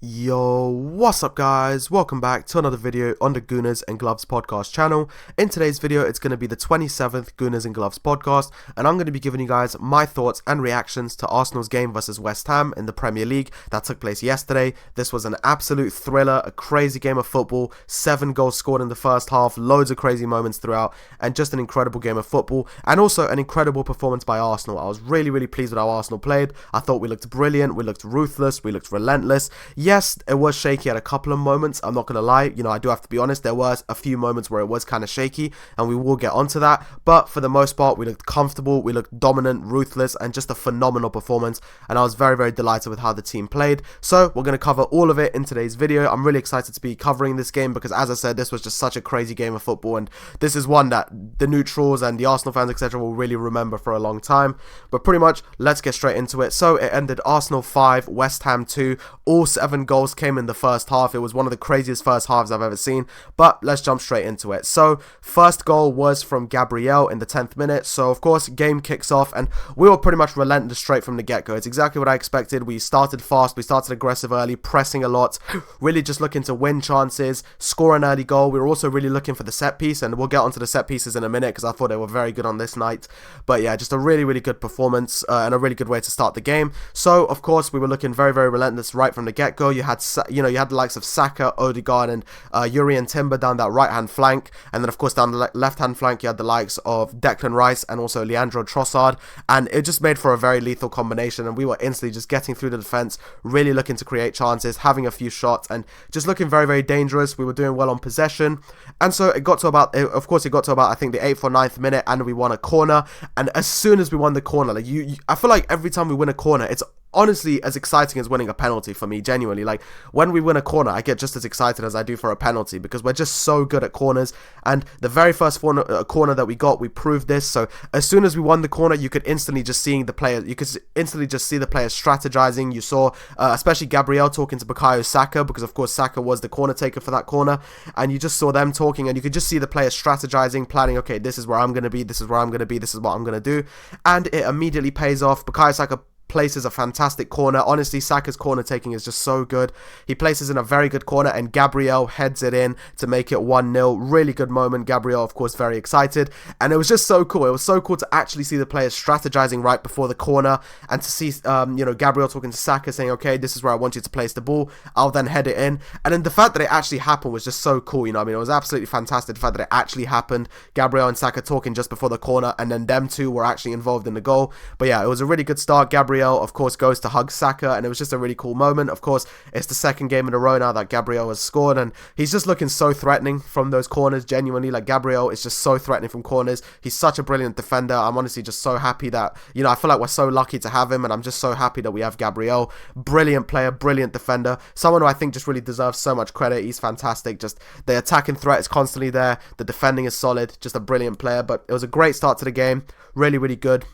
Yo, what's up guys? Welcome back to another video on the Gooners and Gloves podcast channel. In today's video, it's going to be the 27th Gooners and Gloves podcast, and I'm going to be giving you guys my thoughts and reactions to Arsenal's game versus West Ham in the Premier League that took place yesterday. This was an absolute thriller, a crazy game of football, 7 goals scored in the first half, loads of crazy moments throughout, and just an incredible game of football, and also an incredible performance by Arsenal. I was really pleased with how Arsenal played. I thought we looked brilliant, we looked ruthless, we looked relentless. Yes, it was shaky at a couple of moments, I'm not going to lie, I do have to be honest, there was a few moments where it was kind of shaky, and we will get onto that, but for the most part, we looked comfortable, we looked dominant, ruthless, and just a phenomenal performance, and I was very delighted with how the team played. So, we're going to cover all of it in today's video. I'm really excited to be covering this game, because as I said, this was just such a crazy game of football, and this is one that the neutrals and the Arsenal fans, etc. will really remember for a long time. But pretty much, let's get straight into it. So, it ended Arsenal 5, West Ham 2, all 7 goals came in the first half. It was one of the craziest first halves I've ever seen, but let's jump straight into it. So first goal was from Gabriel in the 10th minute. So of course game kicks off and we were pretty much relentless straight from the get-go. It's exactly what I expected. We started fast, we started aggressive early, pressing a lot, really just looking to win chances, score an early goal. We were also really looking for the set piece, and we'll get onto the set pieces in a minute because I thought they were very good on this night. But yeah, just a really good performance and a really good way to start the game. So of course we were looking very relentless right from the get-go. You had the likes of Saka, Odegaard, and Yuri and Timber down that right-hand flank, and then of course down the left-hand flank you had the likes of Declan Rice and also Leandro Trossard, and it just made for a very lethal combination, and we were instantly just getting through the defense, really looking to create chances, having a few shots, and just looking very dangerous. We were doing well on possession, and so it got to about, I think the 8th or 9th minute, and we won a corner. And as soon as we won the corner, like I feel like every time we win a corner, it's honestly as exciting as winning a penalty for me, genuinely. Like when we win a corner, I get just as excited as I do for a penalty because we're just so good at corners, and the very first corner that we got, we proved this. So as soon as we won the corner, you could instantly just see the players strategizing. You saw especially Gabriel talking to Bukayo Saka, because of course Saka was the corner taker for that corner, and you just saw them talking, and you could just see the players strategizing, planning, okay, this is where I'm going to be, this is where I'm going to be, this is what I'm going to do, and it immediately pays off. Bukayo Saka places a fantastic corner. Honestly, Saka's corner taking is just so good. He places in a very good corner, and Gabriel heads it in to make it 1-0. Really good moment. Gabriel, of course, very excited, and it was just so cool. It was so cool to actually see the players strategizing right before the corner, and to see Gabriel talking to Saka, saying, okay, this is where I want you to place the ball, I'll then head it in. And then the fact that it actually happened was just so cool. It was absolutely fantastic, the fact that it actually happened. Gabriel and Saka talking just before the corner, and then them two were actually involved in the goal. But yeah, it was a really good start. Gabriel, of course, goes to hug Saka, and it was just a really cool moment. Of course, it's the second game in a row now that Gabriel has scored, and he's just looking so threatening from those corners. Genuinely, like, Gabriel is just so threatening from corners. He's such a brilliant defender. I'm honestly just so happy that, I feel like we're so lucky to have him, and I'm just so happy that we have Gabriel. Brilliant player, brilliant defender, someone who I think just really deserves so much credit. He's fantastic. Just the attacking threat is constantly there, the defending is solid, just a brilliant player. But it was a great start to the game, really good.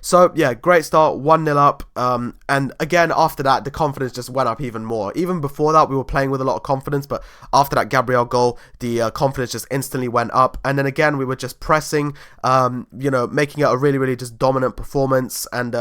So yeah, great start, 1-0 up, and again after that the confidence just went up even more. Even before that we were playing with a lot of confidence, but after that Gabriel goal, the confidence just instantly went up, and then again we were just pressing, making it a really just dominant performance, and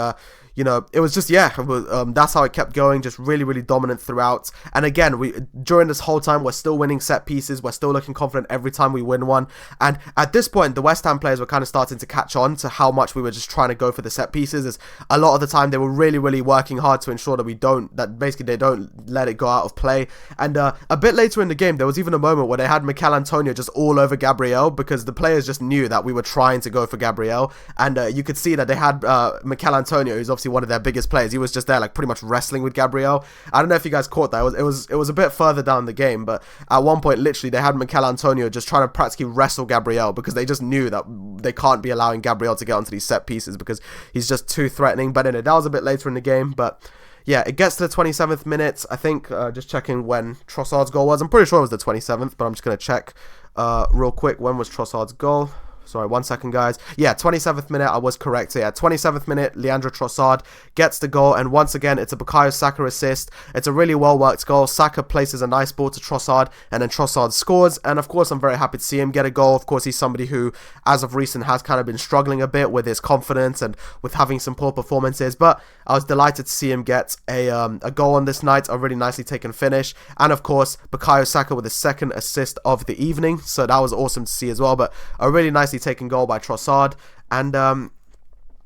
it was just, that's how it kept going, just really dominant throughout. And again, during this whole time, we're still winning set pieces, we're still looking confident every time we win one. And at this point, the West Ham players were kind of starting to catch on to how much we were just trying to go for the set pieces. As a lot of the time, they were really working hard to ensure that they don't let it go out of play. And a bit later in the game, there was even a moment where they had Mikel Antonio just all over Gabriel, because the players just knew that we were trying to go for Gabriel. And you could see that they had Mikel Antonio, who's obviously one of their biggest players. He was just there, like, pretty much wrestling with Gabriel. I don't know if you guys caught that. It was a bit further down the game, but at one point, literally, they had Mikel Antonio just trying to practically wrestle Gabriel, because they just knew that they can't be allowing Gabriel to get onto these set pieces because he's just too threatening. But anyway, that was a bit later in the game. But yeah, it gets to the 27th minute. I think, just checking when Trossard's goal was. I'm pretty sure it was the 27th, but I'm just going to check real quick. When was Trossard's goal? Sorry, 1 second, guys. Yeah, 27th minute, I was correct. So yeah, 27th minute, Leandro Trossard gets the goal, and once again, it's a Bukayo Saka assist. It's a really well-worked goal. Saka places a nice ball to Trossard, and then Trossard scores, and of course, I'm very happy to see him get a goal. Of course, he's somebody who, as of recent, has kind of been struggling a bit with his confidence and with having some poor performances, but I was delighted to see him get a goal on this night, a really nicely taken finish, and of course, Bukayo Saka with his second assist of the evening, so that was awesome to see as well, but a really nicely taken goal by Trossard, and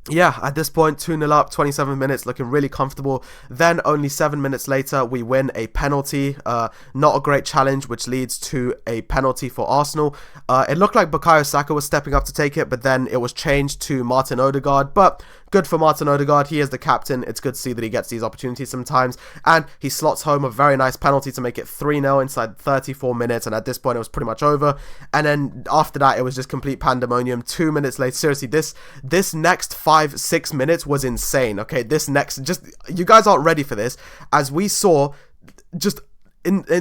yeah, at this point, 2-0 up, 27 minutes, looking really comfortable. Then, only 7 minutes later, we win a penalty. Not a great challenge, which leads to a penalty for Arsenal. It looked like Bukayo Saka was stepping up to take it, but then it was changed to Martin Odegaard. But good for Martin Odegaard. He is the captain. It's good to see that he gets these opportunities sometimes. And he slots home a very nice penalty to make it 3-0 inside 34 minutes. And at this point, it was pretty much over. And then after that, it was just complete pandemonium. 2 minutes later, seriously, this next 5-6 minutes was insane. Okay, you guys aren't ready for this, as we saw just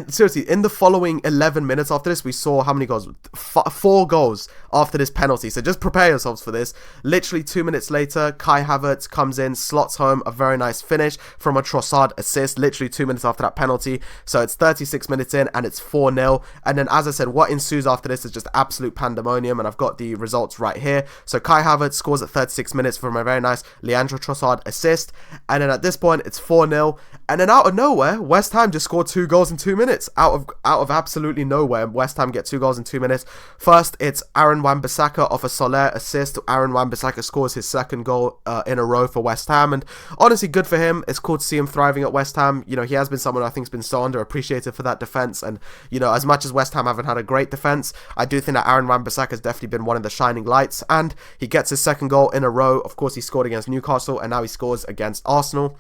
seriously, in the following 11 minutes after this, we saw how many goals? 4 goals after this penalty. So just prepare yourselves for this. Literally 2 minutes later, Kai Havertz comes in, slots home a very nice finish from a Trossard assist. Literally 2 minutes after that penalty. So it's 36 minutes in, and it's 4-0. And then, as I said, what ensues after this is just absolute pandemonium. And I've got the results right here. So Kai Havertz scores at 36 minutes from a very nice Leandro Trossard assist. And then at this point, it's 4-0. And then out of nowhere, West Ham just scored 2 goals in 2 minutes. Out of absolutely nowhere, West Ham get 2 goals in 2 minutes. First, it's Aaron Wan-Bissaka off a Soler assist. Aaron Wan-Bissaka scores his second goal in a row for West Ham, and honestly, good for him. It's cool to see him thriving at West Ham. You know, he has been someone I think's been so underappreciated for that defense, and you know, as much as West Ham haven't had a great defense, I do think that Aaron Wan-Bissaka has definitely been one of the shining lights, and he gets his second goal in a row. Of course, he scored against Newcastle, and now he scores against Arsenal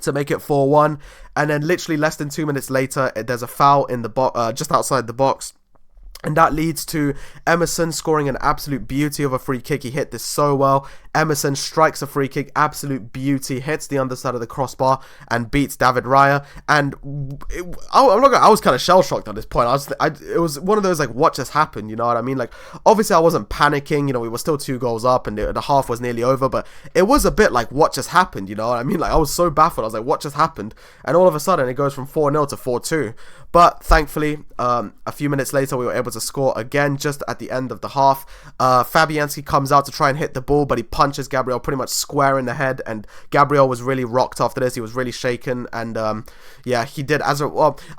to make it 4-1. And then literally less than 2 minutes later, there's a foul in the just outside the box, and that leads to Emerson scoring an absolute beauty of a free kick. He hit this so well. Emerson strikes a free kick, absolute beauty, hits the underside of the crossbar and beats David Raya. And I was kind of shell shocked at this point. It was one of those like, what just happened? You know what I mean? Like, obviously I wasn't panicking. You know, we were still 2 goals up, and the half was nearly over. But it was a bit like, what just happened? You know what I mean? Like, I was so baffled. I was like, what just happened? And all of a sudden, it goes from 4-0 to 4-2. But thankfully, a few minutes later, we were able to score again just at the end of the half. Fabianski comes out to try and hit the ball, but he punches Gabriel pretty much square in the head, and Gabriel was really rocked after this. He was really shaken, and yeah, he did. I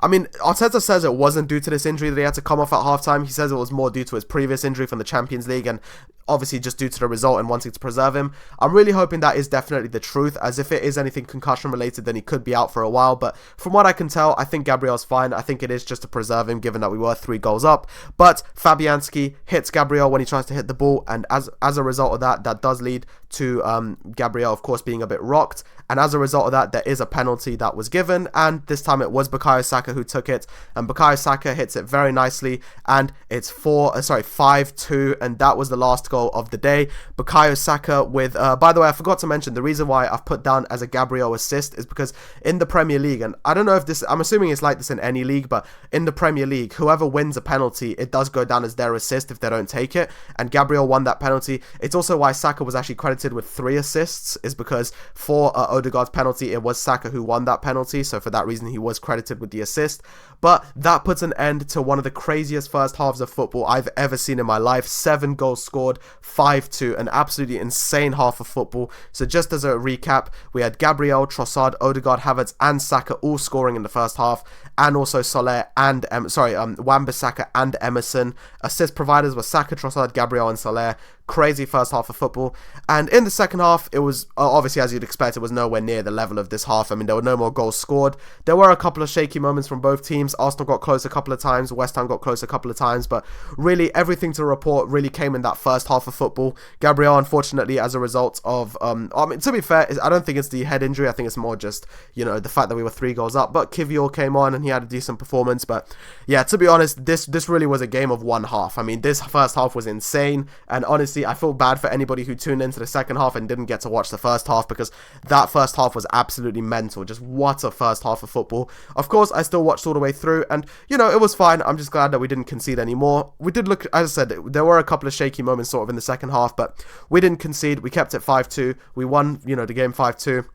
mean, Arteta says it wasn't due to this injury that he had to come off at halftime. He says it was more due to his previous injury from the Champions League, and obviously just due to the result and wanting to preserve him. I'm really hoping that is definitely the truth, as if it is anything concussion related, then he could be out for a while. But from what I can tell, I think Gabriel's fine. I think it is just to preserve him, given that we were 3 goals up. But Fabianski hits Gabriel when he tries to hit the ball, and as a result of that does lead to Gabriel, of course, being a bit rocked. And as a result of that, there is a penalty that was given, and this time it was Bukayo Saka who took it, and Bukayo Saka hits it very nicely, and it's 5-2, and that was the last goal of the day. Bukayo Saka with, by the way, I forgot to mention, the reason why I've put down as a Gabriel assist is because in the Premier League, and I don't know if this, I'm assuming it's like this in any league, but in the Premier League, whoever wins a penalty, it does go down as their assist if they don't take it, and Gabriel won that penalty. It's also why Saka was actually credited with 3 assists, is because for Odegaard's penalty, it was Saka who won that penalty, so for that reason he was credited with the assist. But that puts an end to one of the craziest first halves of football I've ever seen in my life. 7 goals scored, 5-2, an absolutely insane half of football. So just as a recap, we had Gabriel, Trossard, Odegaard, Havertz and Saka all scoring in the first half, and also Soler and Wan-Bissaka and Emerson. Assist providers were Saka, Trossard, Gabriel and Soler. Crazy first half of football. And in the second half, it was obviously, as you'd expect, it was nowhere near the level of this half. I mean, there were no more goals scored. There were a couple of shaky moments from both teams. Arsenal got close a couple of times, West Ham got close a couple of times, but really everything to report really came in that first half of football. Gabriel, unfortunately, as a result of I mean, to be fair, I don't think it's the head injury. I think it's more just, you know, the fact that we were 3 goals up. But Kivior came on and he had a decent performance. But yeah, to be honest, this really was a game of one half. I mean, this first half was insane, and honestly, honestly, I feel bad for anybody who tuned into the second half and didn't get to watch the first half, because that first half was absolutely mental. Just what a first half of football. Of course, I still watched all the way through, and, you know, it was fine. I'm just glad that we didn't concede anymore. We did look, as I said, there were a couple of shaky moments sort of in the second half, but we didn't concede. We kept it 5-2. We won, you know, the game 5-2.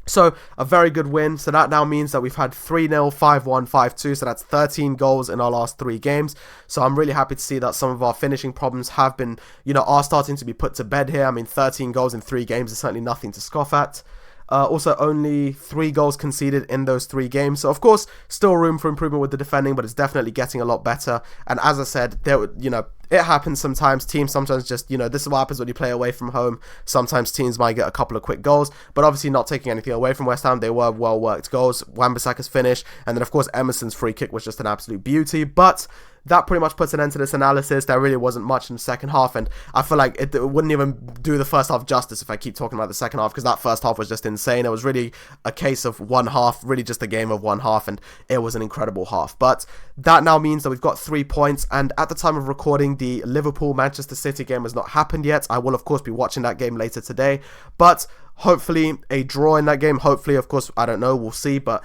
So, a very good win. So that now means that we've had 3-0, 5-1, 5-2. So that's 13 goals in our last 3 games. So I'm really happy to see that some of our finishing problems have been, you know, are starting to be put to bed here. I mean, 13 goals in 3 games is certainly nothing to scoff at. Also, only 3 goals conceded in those 3 games. So, of course, still room for improvement with the defending, but it's definitely getting a lot better. And as I said, you know, it happens sometimes. Teams sometimes just, you know, this is what happens when you play away from home. Sometimes teams might get a couple of quick goals, but obviously not taking anything away from West Ham. They were well-worked goals. Wan-Bissaka's finish, and then, of course, Emerson's free kick was just an absolute beauty. But that pretty much puts an end to this analysis. There really wasn't much in the second half, and I feel like it wouldn't even do the first half justice if I keep talking about the second half, because that first half was just insane. It was really a case of one half, really just a game of one half, and it was an incredible half. But that now means that we've got 3 points, and at the time of recording, the Liverpool-Manchester City game has not happened yet. I will, of course, be watching that game later today, but hopefully a draw in that game. Hopefully, of course, I don't know, we'll see. But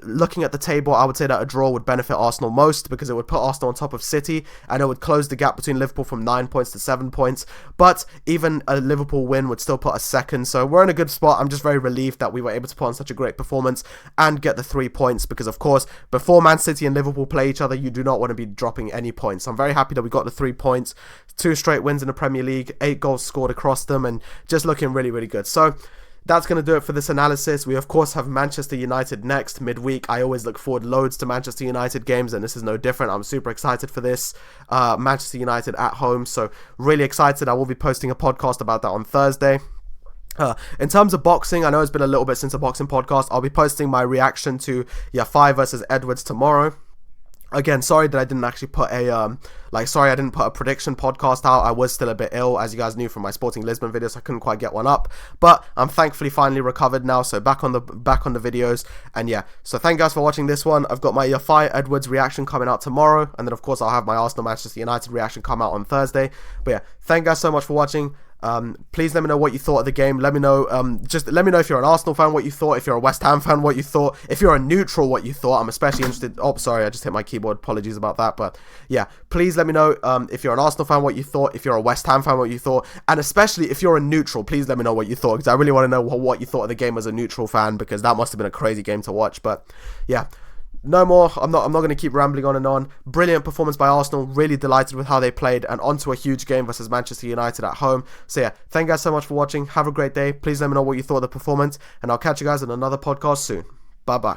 looking at the table, I would say that a draw would benefit Arsenal most, because it would put Arsenal on top of City, and it would close the gap between Liverpool from 9 points to 7 points. But even a Liverpool win would still put us second, so we're in a good spot. I'm just very relieved that we were able to put on such a great performance and get the 3 points, because, of course, before Man City and Liverpool play each other, you do not want to be dropping any points. So I'm very happy that we got the 3 points, 2 straight wins in the Premier League, 8 goals scored across them, and just looking really, really good. So that's going to do it for this analysis. We, of course, have Manchester United next midweek. I always look forward loads to Manchester United games, and this is no different. I'm super excited for this. Manchester United at home, so really excited. I will be posting a podcast about that on Thursday. In terms of boxing, I know it's been a little bit since a boxing podcast. I'll be posting my reaction to Yafai versus Edwards tomorrow. Again, sorry that I didn't actually put I didn't put a prediction podcast out. I was still a bit ill, as you guys knew from my Sporting Lisbon videos. So I couldn't quite get one up, but I'm thankfully finally recovered now, so back on the videos. And yeah, so thank you guys for watching this one. I've got my Yafai Edwards reaction coming out tomorrow, and then of course I'll have my Arsenal Manchester United reaction come out on Thursday. But yeah, thank you guys so much for watching. Please let me know what you thought of the game. Let me know, just let me know if you're an Arsenal fan, what you thought. If you're a West Ham fan, what you thought. If you're a neutral, what you thought. I'm especially interested. Oh, sorry, I just hit my keyboard. Apologies about that. But yeah, please let me know if you're an Arsenal fan, what you thought. If you're a West Ham fan, what you thought. And especially if you're a neutral, please let me know what you thought, because I really want to know what you thought of the game as a neutral fan, because that must have been a crazy game to watch. But yeah, no more. I'm not going to keep rambling on and on. Brilliant performance by Arsenal. Really delighted with how they played, and onto a huge game versus Manchester United at home. So yeah, thank you guys so much for watching. Have a great day. Please let me know what you thought of the performance, and I'll catch you guys in another podcast soon. Bye bye.